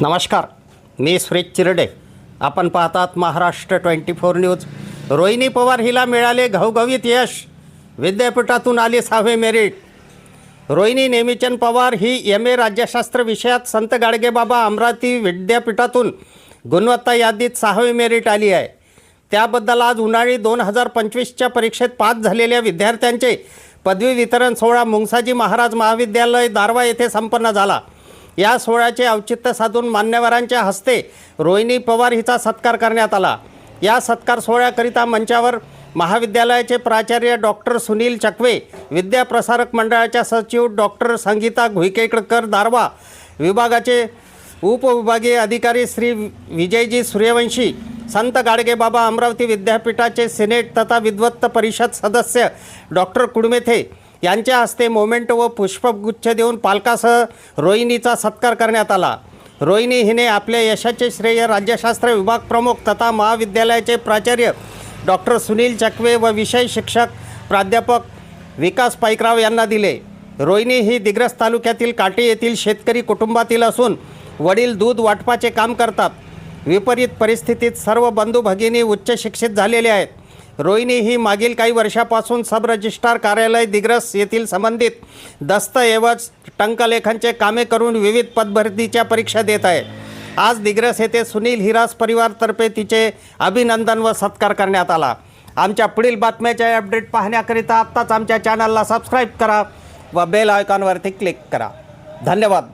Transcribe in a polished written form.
नमस्कार, मी सुरेश चिरडे. आपण पाहतात महाराष्ट्र 24 न्यूज. रोहिणी पवार हिला मिळाले घवघवीत यश. विद्यापीठातून आली 6वे मेरिट. रोहिणी नेमीचंद पवार ही MA राज्यशास्त्र विषयात संत गाडगेबाबा अमरावती विद्यापीठातून गुणवत्ता यादीत 6वी मेरिट आली आहे. त्याबद्दल आज उन्हाळी 2025च्या परीक्षेत पास झालेल्या विद्यार्थ्यांचे पदवी वितरण सोहळा मुंगसाजी महाराज महाविद्यालय दारवा येथे संपन्न झाला. या सोहळ्याचे औचित्य साधून मान्यवरांच्या हस्ते रोहिणी पवार हिचा सत्कार करण्यात आला. या सत्कार सोहळ्याकरिता मंचावर महाविद्यालयाचे प्राचार्य डॉक्टर सुनील चकवे, विद्याप्रसारक मंडळाच्या सचिव डॉक्टर संगीता घुईकेकर दारवा, विभागाचे उपविभागीय अधिकारी श्री विजयजी सूर्यवंशी, संत गाडगेबाबा अमरावती विद्यापीठाचे सिनेट तथा विद्वत्त परिषद सदस्य डॉक्टर कुडमेथे यांच्या हस्ते मोमेंट व पुष्पगुच्छ देऊन पालकासह रोहिणीचा सत्कार करण्यात आला. रोहिणी हिने आपल्या यशाचे श्रेय राज्यशास्त्र विभाग प्रमुख तथा महाविद्यालयाचे प्राचार्य डॉक्टर सुनील चकवे व विषय शिक्षक प्राध्यापक विकास पाईकराव यांना दिले. रोहिणी ही दिग्रस तालुक्यातील काटे येथील शेतकरी कुटुंबातील असून वडील दूध वाटपाचे काम करतात. विपरीत परिस्थितीत सर्व बंधू भगिनी उच्च शिक्षित झालेले आहेत. रोहिणी ही मागील काही वर्षापासून सब रजिस्ट्रार कार्यालय दिग्रस येथील संबंधित दस्तऐवज टंकलेखनचे कामे करून विविध पदभरतीच्या परीक्षा देत आहे. आज दिग्रस येथे सुनील हिरास परिवारतर्फे तिचे अभिनंदन व सत्कार करण्यात आला. आमच्या पुढील बातम्याचे अपडेट पाहण्याकरिता आत्ताच आमच्या चॅनलला सबस्क्राईब करा व बेल आयकॉनवरती क्लिक करा. धन्यवाद.